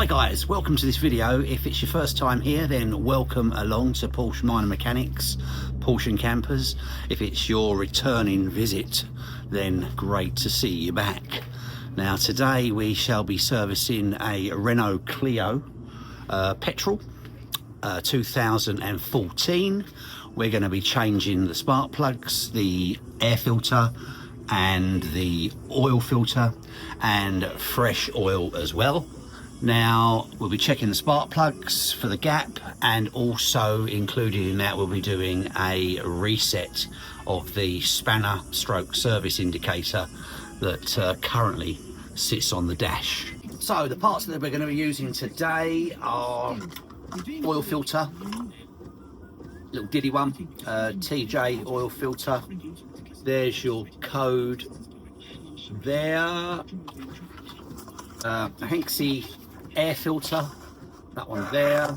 Hi guys, welcome to this video. If it's your first time here, then welcome along to Porsche Minor Mechanics, Porsche and Campers. If it's your returning visit, then great to see you back. Now today we shall be servicing a Renault Clio petrol 2014. We're going to be changing the spark plugs, the air filter and the oil filter, and fresh oil as well. Now we'll be checking the spark plugs for the gap, and also included in that we'll be doing a reset of the spanner stroke service indicator that currently sits on the dash. So the parts that we're going to be using today are oil filter, little diddy one, TJ oil filter. There's your code there. Hanksy air filter, that one there.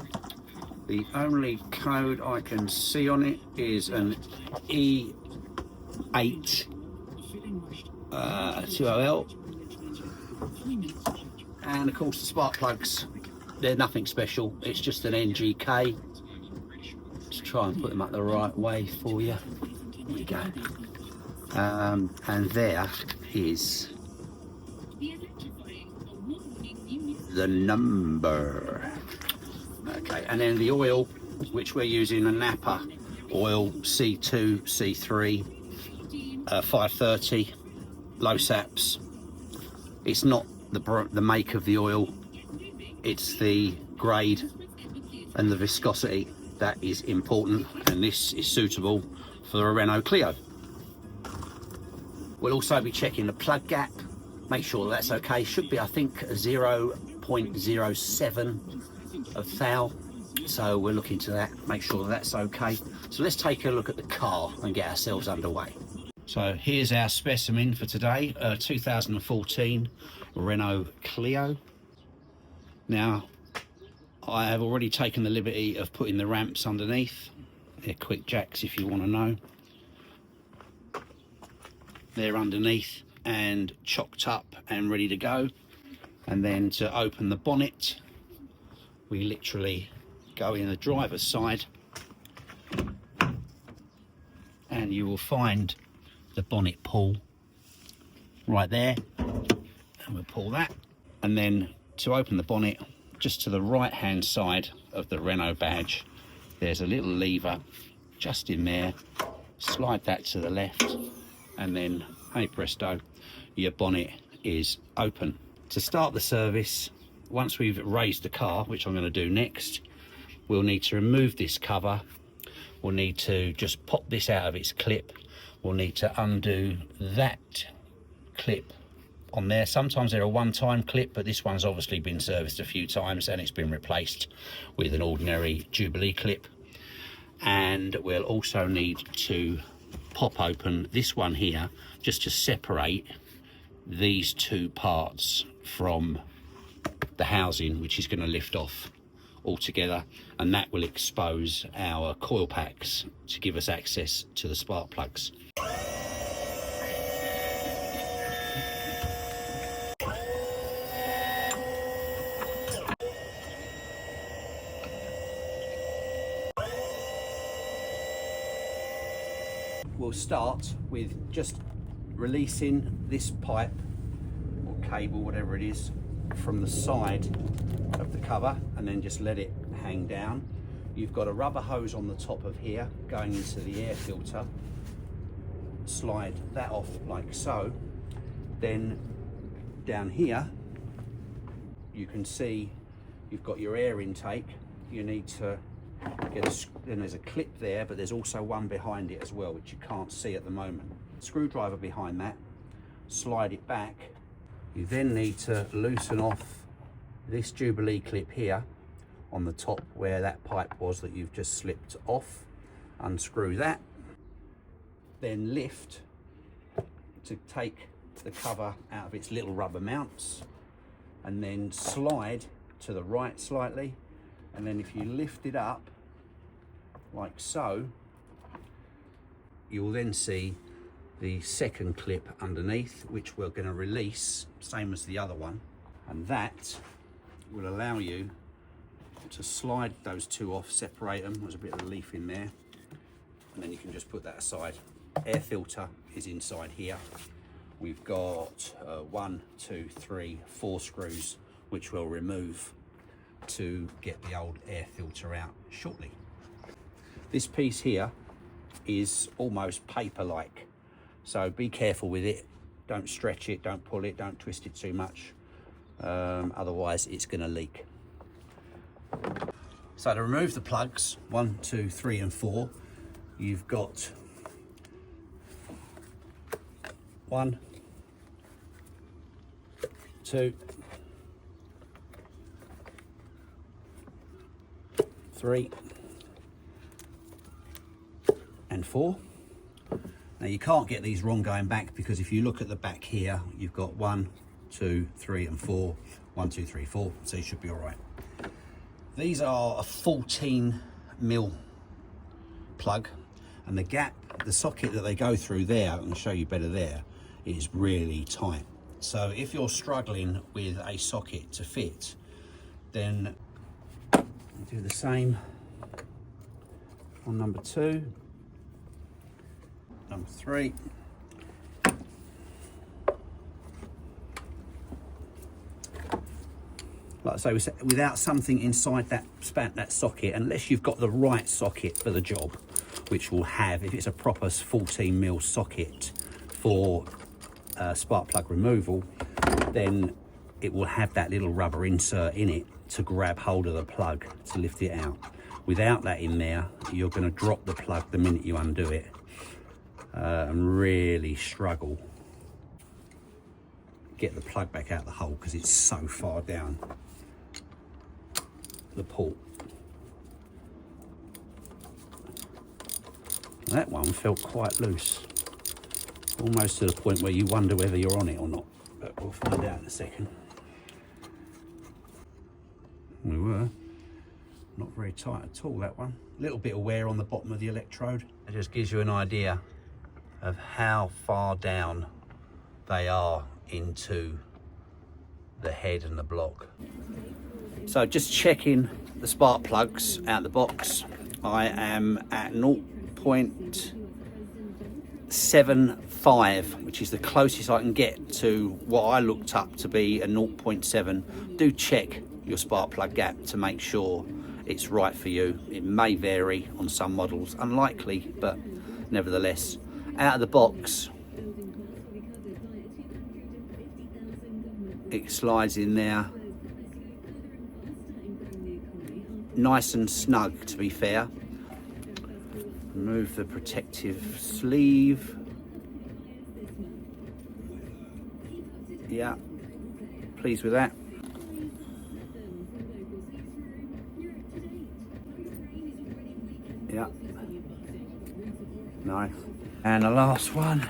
The only code I can see on it is an E8 2OL. And of course the spark plugs, they're nothing special, it's just an NGK. Let's try and put them up the right way for you. There you go. And there is the number. Okay, and then the oil, which we're using a Napa oil C2 C3 530 low saps. It's not the make of the oil, it's the grade and the viscosity that is important, and this is suitable for the Renault Clio. We'll also be checking the plug gap, make sure that's okay. Should be, I think, 0.07 of thou, so we'll look into that, make sure that's okay. So let's take a look at the car and get ourselves underway. So here's our specimen for today, 2014 Renault Clio. Now I have already taken the liberty of putting the ramps underneath. They're quick jacks if you want to know. They're underneath and chocked up and ready to go. And then to open the bonnet, we literally go in the driver's side and you will find the bonnet pull right there, and we'll pull that. And then to open the bonnet, just to the right hand side of the Renault badge, there's a little lever just in there. Slide that to the left, and then hey presto, your bonnet is open. To start the service, once we've raised the car, which I'm going to do next, we'll need to remove this cover. We'll need to just pop this out of its clip. We'll need to undo that clip on there. Sometimes they're a one-time clip, but this one's obviously been serviced a few times and it's been replaced with an ordinary Jubilee clip. And we'll also need to pop open this one here just to separate these two parts from the housing, which is going to lift off altogether, and that will expose our coil packs to give us access to the spark plugs. We'll start with just releasing this pipe or cable, whatever it is, from the side of the cover, and then just let it hang down. You've got a rubber hose on the top of here going into the air filter. Slide that off like so. Then down here you can see you've got your air intake. You need to get then there's a clip there, but there's also one behind it as well, which you can't see at the moment. Screwdriver behind that, slide it back. You then need to loosen off this Jubilee clip here on the top where that pipe was that you've just slipped off. Unscrew that, then lift to take the cover out of its little rubber mounts, and then slide to the right slightly, and then if you lift it up like so, you'll then see the second clip underneath, which we're going to release, same as the other one, and that will allow you to slide those two off, separate them. There's a bit of a leaf in there, and then you can just put that aside. Air filter is inside here. We've got 1, 2, 3, 4 screws which we'll remove to get the old air filter out shortly. This piece here is almost paper-like, so be careful with it. Don't stretch it, don't pull it, don't twist it too much, otherwise it's going to leak. So to remove the plugs, 1, 2, 3 and 4, you've got 1, 2, 3 and 4. Now you can't get these wrong going back, because if you look at the back here, you've got 1, 2, 3 and 4, 1, 2, 3, 4, so you should be all right. These are a 14mm plug, and the gap, the socket that they go through there, I'm going to show you better there, is really tight. So if you're struggling with a socket to fit, then do the same on number 2, number 3. Like I say, without something inside that socket, unless you've got the right socket for the job, which will have, if it's a proper 14mm socket for spark plug removal, then it will have that little rubber insert in it to grab hold of the plug to lift it out. Without that in there, you're going to drop the plug the minute you undo it and really struggle get the plug back out of the hole because it's so far down the port. That one felt quite loose, almost to the point where you wonder whether you're on it or not, but we'll find out in a second. We were. Not very tight at all, that one. A little bit of wear on the bottom of the electrode. It just gives you an idea of how far down they are into the head and the block. So just checking the spark plugs out the box. I am at 0.75, which is the closest I can get to what I looked up to be a 0.7. Do check your spark plug gap to make sure it's right for you. It may vary on some models, unlikely, but nevertheless. Out of the box, it slides in there nice and snug, to be fair. Remove the protective sleeve. Yeah, pleased with that. Yeah, nice. And the last one.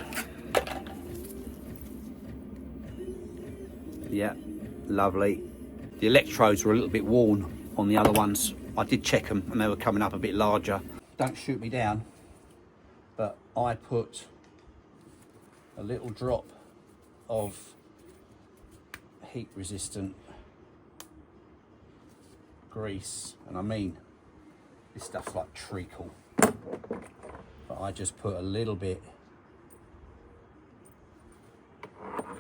Yeah, lovely. The electrodes were a little bit worn on the other ones. I did check them and they were coming up a bit larger. Don't shoot me down, but I put a little drop of heat resistant grease, and I mean, this stuff's like treacle, but I just put a little bit,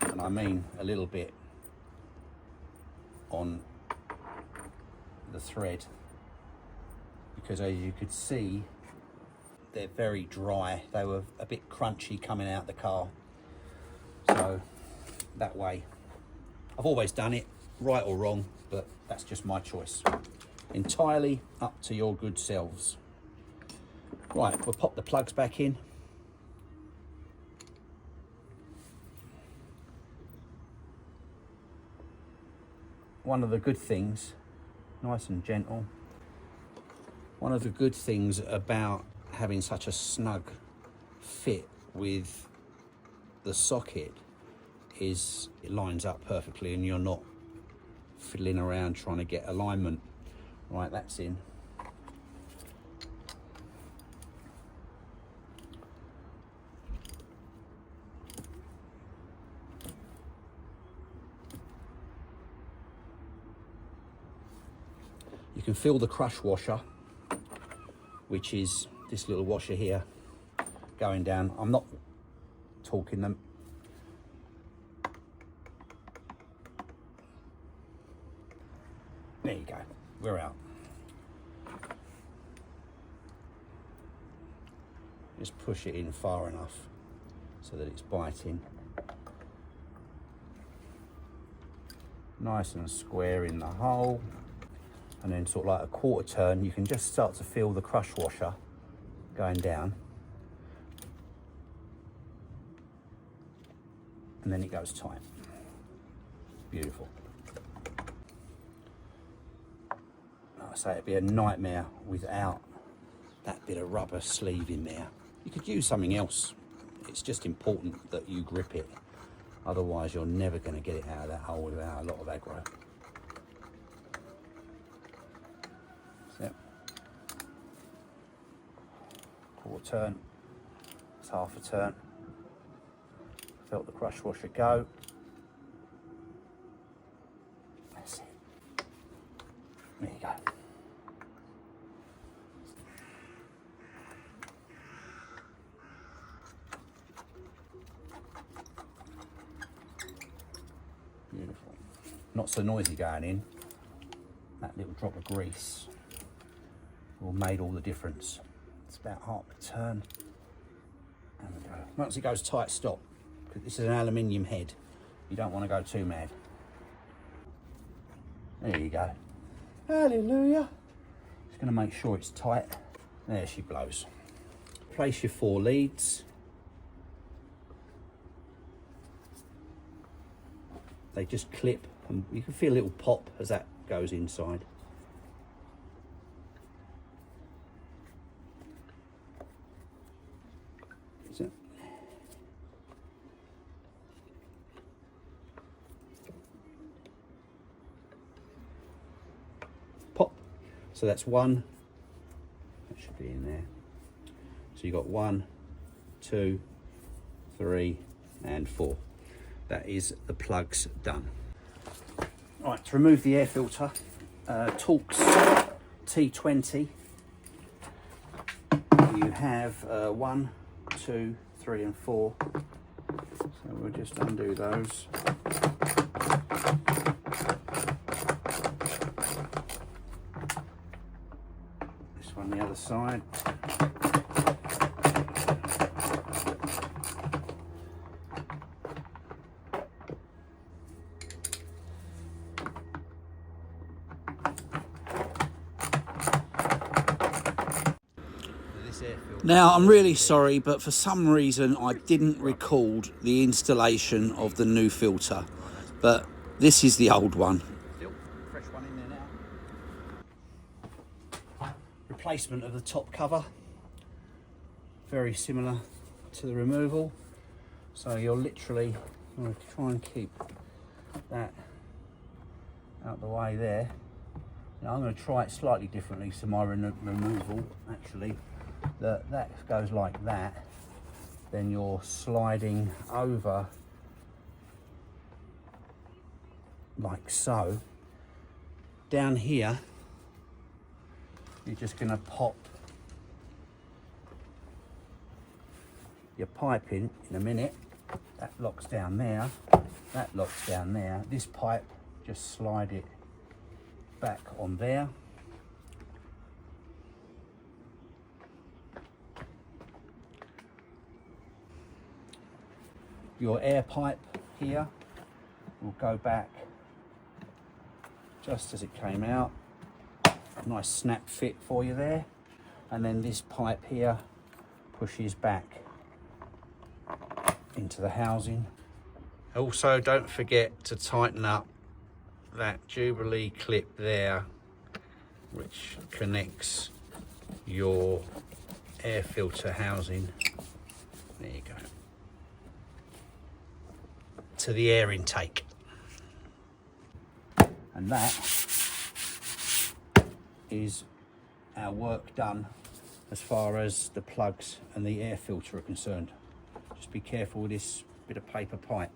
and I mean a little bit, on the thread, because as you could see, they're very dry. They were a bit crunchy coming out the car, so that way. I've always done it, right or wrong, but that's just my choice. Entirely up to your good selves. Right, we'll pop the plugs back in. One of the good things, nice and gentle, one of the good things about having such a snug fit with the socket is it lines up perfectly and you're not fiddling around trying to get alignment. Right, that's in. You can feel the crush washer, which is this little washer here going down. I'm not talking them. There you go, we're out. Just push it in far enough so that it's biting. Nice and square in the hole. And then sort of like a quarter turn, you can just start to feel the crush washer going down. And then it goes tight. Beautiful. Like I say, it'd be a nightmare without that bit of rubber sleeve in there. You could use something else. It's just important that you grip it. Otherwise, you're never going to get it out of that hole without a lot of aggro. So, quarter turn. It's half a turn. Felt the crush washer go. That's it. There you go. Beautiful. Not so noisy going in. That little drop of grease will made all the difference. It's about half a turn. There we go. Once it goes tight, stop. Because this is an aluminium head. You don't want to go too mad. There you go. Hallelujah. Just going to make sure it's tight. There she blows. Place your 4 leads. They just clip, and you can feel a little pop as that goes inside. So, pop. So that's 1. That should be in there. So you got 1, 2, 3, and 4. That is the plugs done. Right, to remove the air filter, Torx T20. You have 1, 2, 3, and 4. So we'll just undo those. This one the other side. Now, I'm really sorry, but for some reason I didn't record the installation of the new filter, but this is the old one. Still, fresh one in there now. Replacement of the top cover, very similar to the removal. So you're literally going to try and keep that out the way there. Now I'm going to try it slightly differently, so my removal actually. That goes like that, then you're sliding over like so. Down here, you're just going to pop your pipe in a minute. That locks down there, that locks down there. This pipe, just slide it back on there. Your air pipe here will go back just as it came out. Nice snap fit for you there. And then this pipe here pushes back into the housing. Also, don't forget to tighten up that Jubilee clip there, which connects your air filter housing. There you go. To the air intake. And that is our work done as far as the plugs and the air filter are concerned. Just be careful with this bit of paper pipe.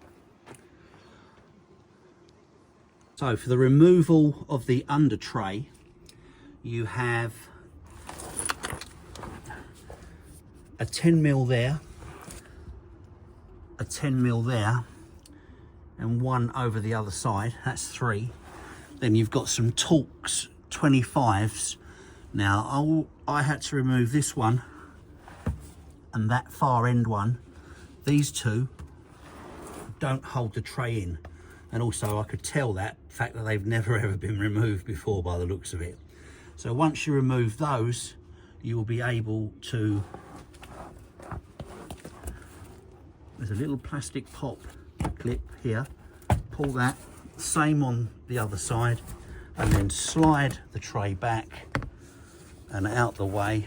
So for the removal of the under tray, you have a 10mm there, a 10mm there, and one over the other side. That's 3. Then you've got some Torx 25s. Now I had to remove this one and that far end one. These two don't hold the tray in, and also I could tell that fact that they've never ever been removed before by the looks of it. So once you remove those, you will be able to, there's a little plastic pop clip here, pull that, same on the other side, and then slide the tray back and out the way,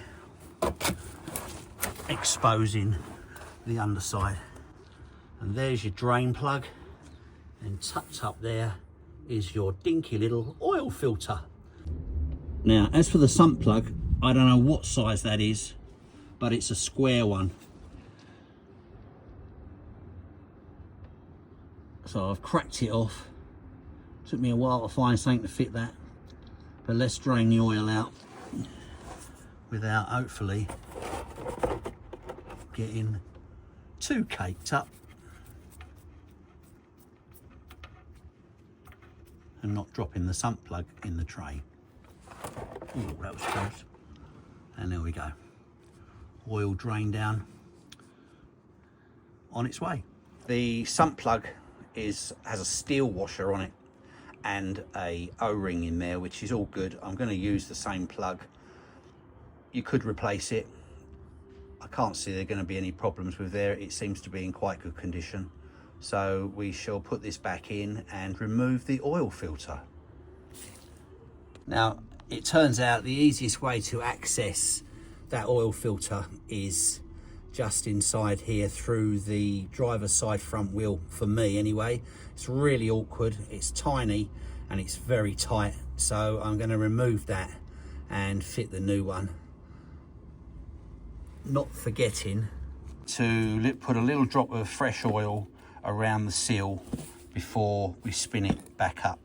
exposing the underside. And there's your drain plug, and tucked up there is your dinky little oil filter. Now, as for the sump plug, I don't know what size that is, but it's a square one. So I've cracked it off. Took me a while to find something to fit that, but let's drain the oil out without hopefully getting too caked up and not dropping the sump plug in the tray. Oh, that was close. And there we go. Oil drain down on its way. The sump plug has a steel washer on it and a O-ring in there, which is all good. I'm going to use the same plug. You could replace it. I can't see there are going to be any problems with there. It seems to be in quite good condition. So we shall put this back in and remove the oil filter. Now, it turns out the easiest way to access that oil filter is just inside here through the driver's side front wheel, for me anyway. It's really awkward, it's tiny and it's very tight, so I'm going to remove that and fit the new one, not forgetting to put a little drop of fresh oil around the seal before we spin it back up.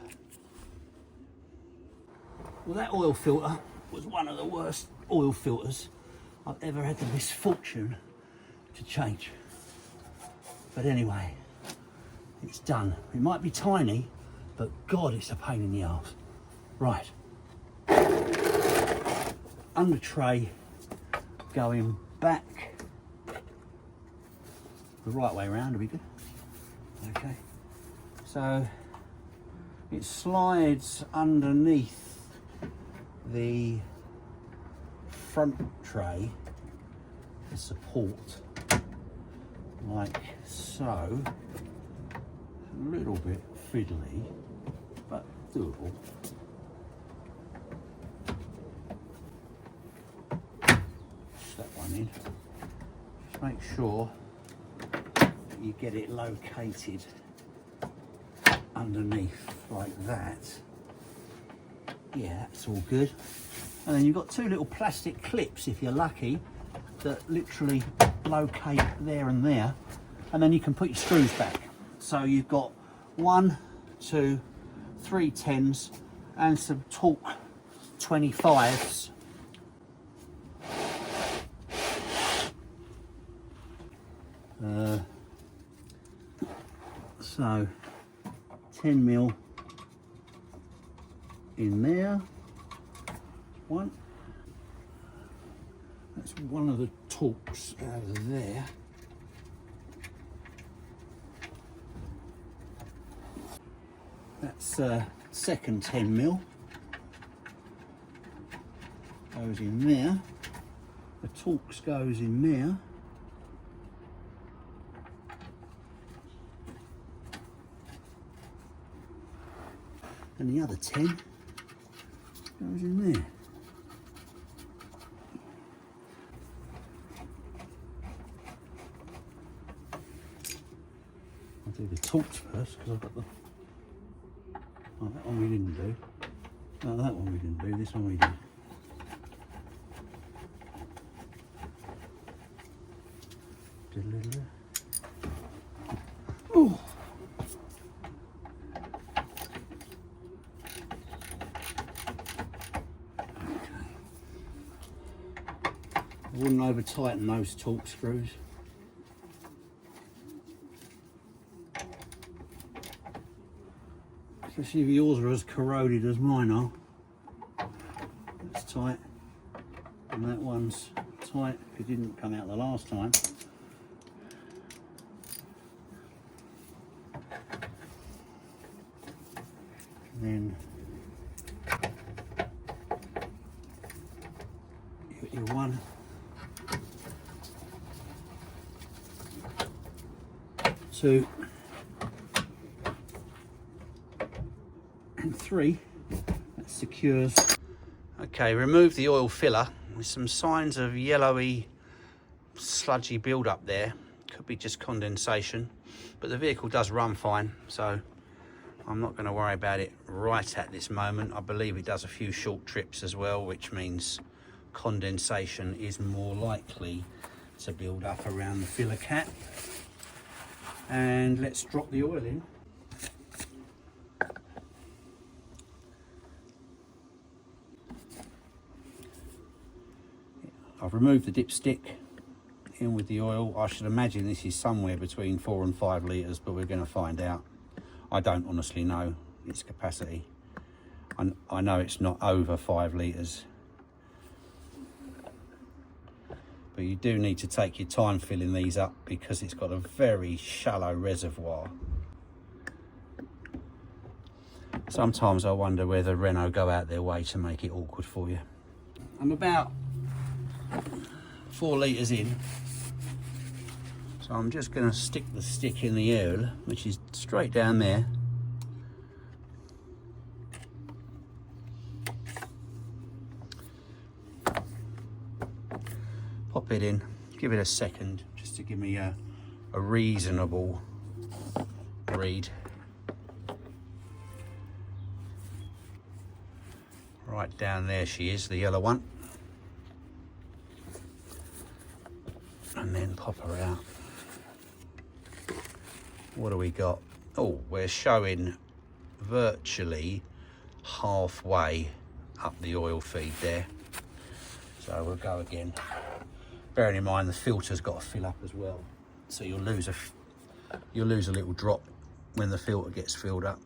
Well, that oil filter was one of the worst oil filters I've ever had the misfortune to change. But anyway, it's done. It might be tiny, but God, it's a pain in the arse. Right. Under tray going back the right way around, are we good? Okay. So it slides underneath the front tray, the support, like so. A little bit fiddly, but doable. Push that one in. Just make sure that you get it located underneath like that. Yeah, that's all good. And then you've got 2 little plastic clips, if you're lucky, that literally locate there and there, and then you can put your screws back. So you've got 1, 2, 3 10s and some Torx 25s. So 10mm in there. One. That's one of the Torx out of there. That's second 10mm. Goes in there. The Torx goes in there. And the other 10 goes in there. I'll do the Torx first because I've got the... Oh, that one we didn't do. No, that one we didn't do. This one we did. Oh. I wouldn't over tighten those torque screws. Especially if yours are as corroded as mine are. That's tight. And that one's tight. It didn't come out the last time. And then you got your 1, 2, and 3. That secures. Okay, remove the oil filler with some signs of yellowy, sludgy build-up there. Could be just condensation, but the vehicle does run fine, so I'm not going to worry about it right at this moment. I believe it does a few short trips as well, which means condensation is more likely to build up around the filler cap. And let's drop the oil in. I've removed the dipstick, in with the oil. I should imagine this is somewhere between 4 and 5 litres, but we're going to find out. I don't honestly know its capacity. I know it's not over 5 litres. But you do need to take your time filling these up because it's got a very shallow reservoir. Sometimes I wonder whether Renault go out their way to make it awkward for you. I'm about 4 litres in, so I'm just going to stick the stick in the oil, which is straight down there. Pop it in, give it a second just to give me a reasonable read. Right down there she is, the yellow one. And then pop her out. What do we got? Oh, we're showing virtually halfway up the oil feed there. So we'll go again. Bearing in mind the filter's got to fill up as well, so you'll lose a little drop when the filter gets filled up.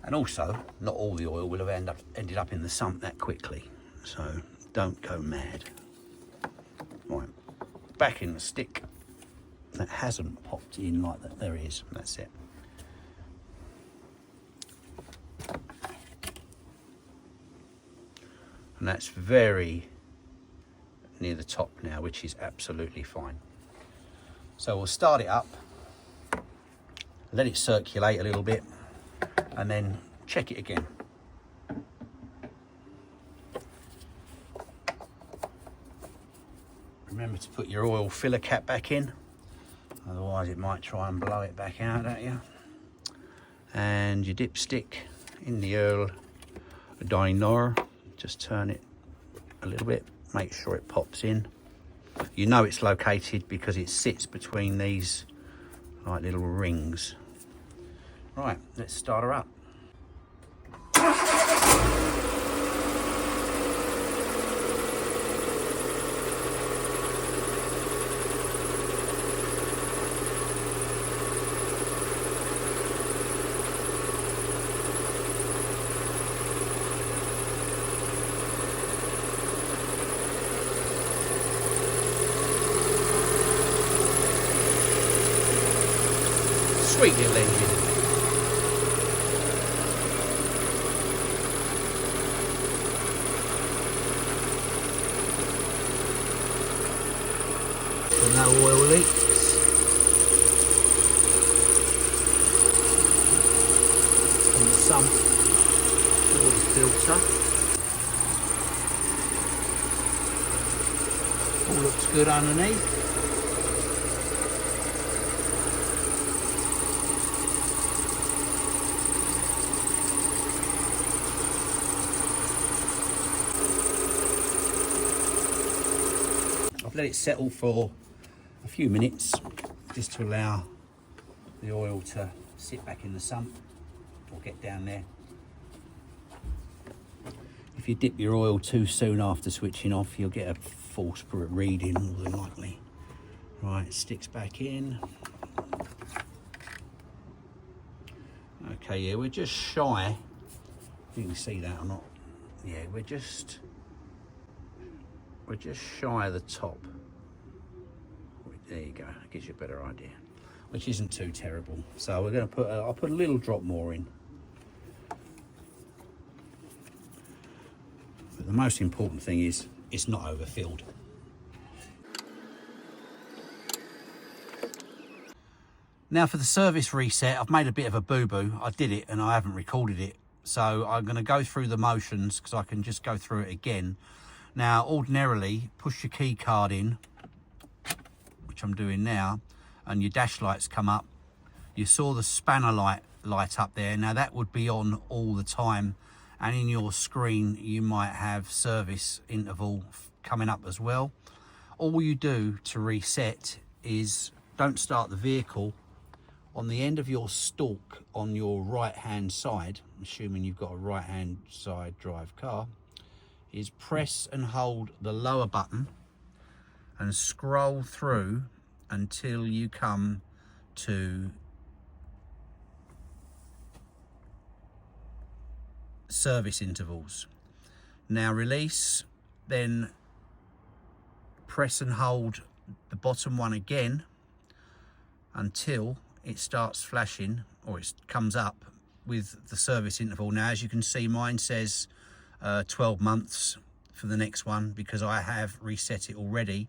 And also, not all the oil will have ended up in the sump that quickly, so don't go mad. Right, back in the stick that hasn't popped in like that. There it is. That's it. And that's very near the top now, which is absolutely fine. So we'll start it up, let it circulate a little bit, and then check it again. Remember to put your oil filler cap back in, otherwise it might try and blow it back out at you. And your dipstick in the oil diner, just turn it a little bit, make sure it pops in. You know it's located because it sits between these like little rings. Right, let's start her up. Sweet little engine. So no oil leaks. From the sump or the filter. All looks good underneath. Let it settle for a few minutes just to allow the oil to sit back in the sump or get down there. If if you dip your oil too soon after switching off, you'll get a false reading more than likely. Right, it sticks back in. Okay, yeah, we're just shy. You can see that or not. Yeah, we're just shy of the top. There you go, it gives you a better idea, which isn't too terrible. So we're going to put I'll put a little drop more in. But the most important thing is it's not overfilled. Now for the service reset, I've made a bit of a boo-boo. I did it and I haven't recorded it. So I'm going to go through the motions because I can just go through it again. Now, ordinarily, push your key card in, which I'm doing now, and your dash lights come up. You saw the spanner light up there. Now that would be on all the time, and in your screen you might have service interval coming up as well. All you do to reset is don't start the vehicle. On the end of your stalk on your right hand side, assuming you've got a right hand side drive car, is press and hold the lower button and scroll through until you come to service intervals. Now release, then press and hold the bottom one again until it starts flashing, or it comes up with the service interval. Now as you can see, mine says 12 months for the next one because I have reset it already.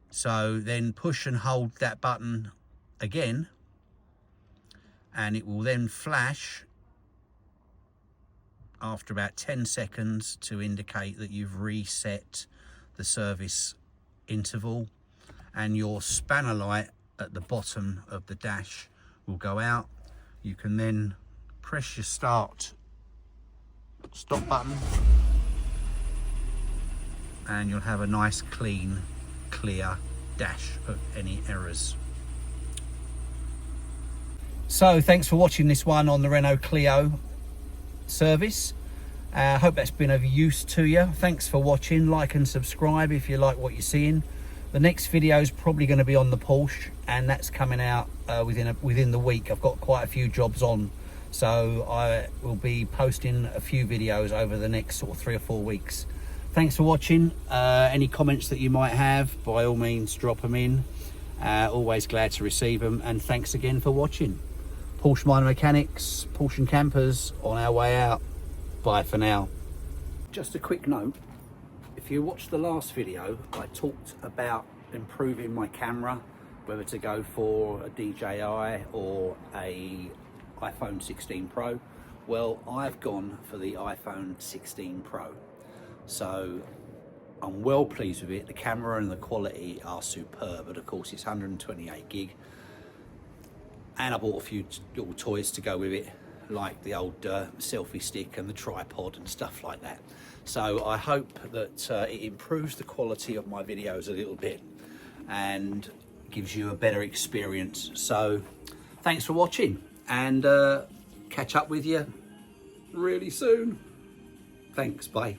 So then push and hold that button again and it will then flash after about 10 seconds to indicate that you've reset the service interval, and your spanner light at the bottom of the dash will go out. You can then press your stop button and you'll have a nice clean, clear dash of any errors. So thanks for watching this one on the Renault Clio service. I hope that's been of use to you. Thanks for watching. Like and subscribe if you like what you're seeing. The next video is probably going to be on the Porsche, and that's coming out within the week. I've got quite a few jobs on, so I will be posting a few videos over the next sort of 3 or 4 weeks. Thanks for watching. Any comments that you might have, by all means drop them in. Always glad to receive them, and thanks again for watching. Porsche Minor Mechanics, Porsche and Campers on our way out. Bye for now. Just a quick note. If you watched the last video, I talked about improving my camera, whether to go for a DJI or a iPhone 16 Pro. Well, I've gone for the iPhone 16 Pro. So I'm well pleased with it. The camera and the quality are superb, but of course it's 128 gig. And I bought a few little toys to go with it, like the old selfie stick and the tripod and stuff like that. So I hope that it improves the quality of my videos a little bit and gives you a better experience. So thanks for watching, and catch up with you really soon. Thanks, bye.